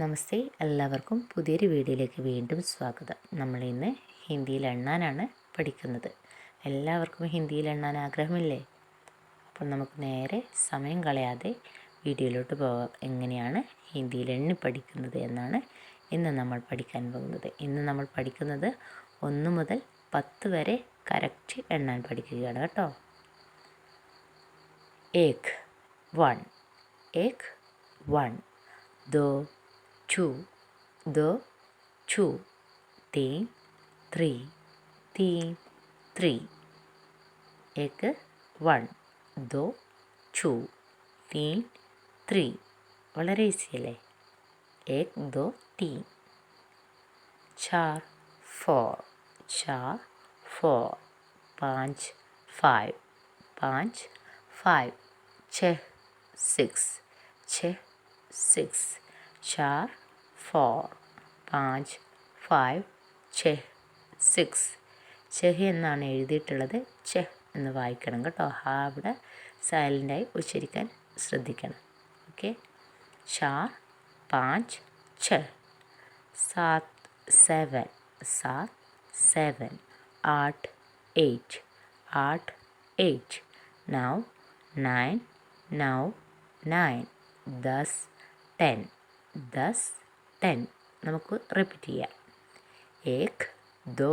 നമസ്തേ, എല്ലാവർക്കും പുതിയൊരു വീഡിയോയിലേക്ക് വീണ്ടും സ്വാഗതം. നമ്മൾ ഇന്ന് ഹിന്ദിയിൽ എണ്ണാനാണ് പഠിക്കുന്നത്. എല്ലാവർക്കും ഹിന്ദിയിൽ എണ്ണാൻ ആഗ്രഹമില്ലേ? അപ്പോൾ നമുക്ക് നേരെ സമയം കളയാതെ വീഡിയോയിലോട്ട് പോകാം. എങ്ങനെയാണ് ഹിന്ദിയിൽ എണ്ണി പഠിക്കുന്നത് എന്നാണ് ഇന്ന് നമ്മൾ പഠിക്കാൻ പോകുന്നത്. ഇന്ന് നമ്മൾ പഠിക്കുന്നത് 1 മുതൽ 10 വരെ കറക്റ്റ് എണ്ണാൻ പഠിക്കുകയാണ് കേട്ടോ. 1 1 1 1 2 2 2 2 3 3 3 3 1 1 2 2 3 3 വളരെ ഈസി അല്ലേ? 1 2 3 4 4 4 4 5 5 5 5 6 6 6 6 4 4 5 5 6 6 ചെഹ് എന്നാണ് എഴുതിയിട്ടുള്ളത്. ചെഹ് എന്ന് വായിക്കണം കേട്ടോ. അവിടെ സൈലൻ്റായി ഉച്ചരിക്കാൻ ശ്രദ്ധിക്കണം. ഓക്കെ. 4 5 6 7 7 7 7 8 8 8 8 9 9 9 9 10 10 10 10. നമുക്ക് റിപ്പീറ്റ് ചെയ്യാം. 1 2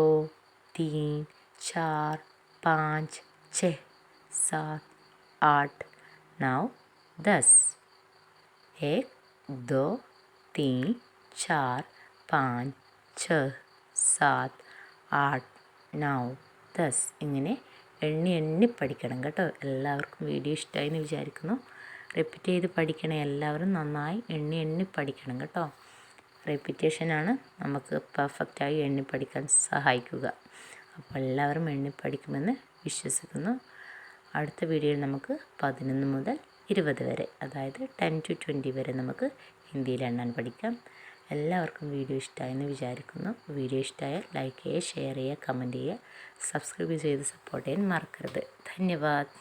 3 4 5 6 7 8 9 10. 1 2 3 4 5 6 7 8 9 10. ഇങ്ങനെ എണ്ണി പഠിക്കണം കേട്ടോ. എല്ലാവർക്കും വീഡിയോ ഇഷ്ടമായി എന്ന് വിചാരിക്കുന്നു. റിപ്പീറ്റ് ചെയ്ത് പഠിക്കണേ. എല്ലാവരും നന്നായി എണ്ണി പഠിക്കണം കേട്ടോ. റിപ്പീറ്റേഷനാണ് നമുക്ക് പെർഫെക്റ്റായി എണ്ണി പഠിക്കാൻ സഹായിക്കുക. അപ്പോൾ എല്ലാവരും എണ്ണി പഠിക്കുമെന്ന് വിശ്വസിക്കുന്നു. അടുത്ത വീഡിയോയിൽ നമുക്ക് 11 മുതൽ 20 വരെ, അതായത് 10 to 20 വരെ നമുക്ക് ഹിന്ദിയിൽ എണ്ണാൻ പഠിക്കാം. എല്ലാവർക്കും വീഡിയോ ഇഷ്ടമായെന്ന് വിചാരിക്കുന്നു. വീഡിയോ ഇഷ്ടമായാൽ ലൈക്ക് ചെയ്യുക, ഷെയർ ചെയ്യുക, കമൻറ്റ് ചെയ്യുക, സബ്സ്ക്രൈബ് ചെയ്ത് സപ്പോർട്ട് ചെയ്യാൻ മറക്കരുത്. ധന്യവാദ്.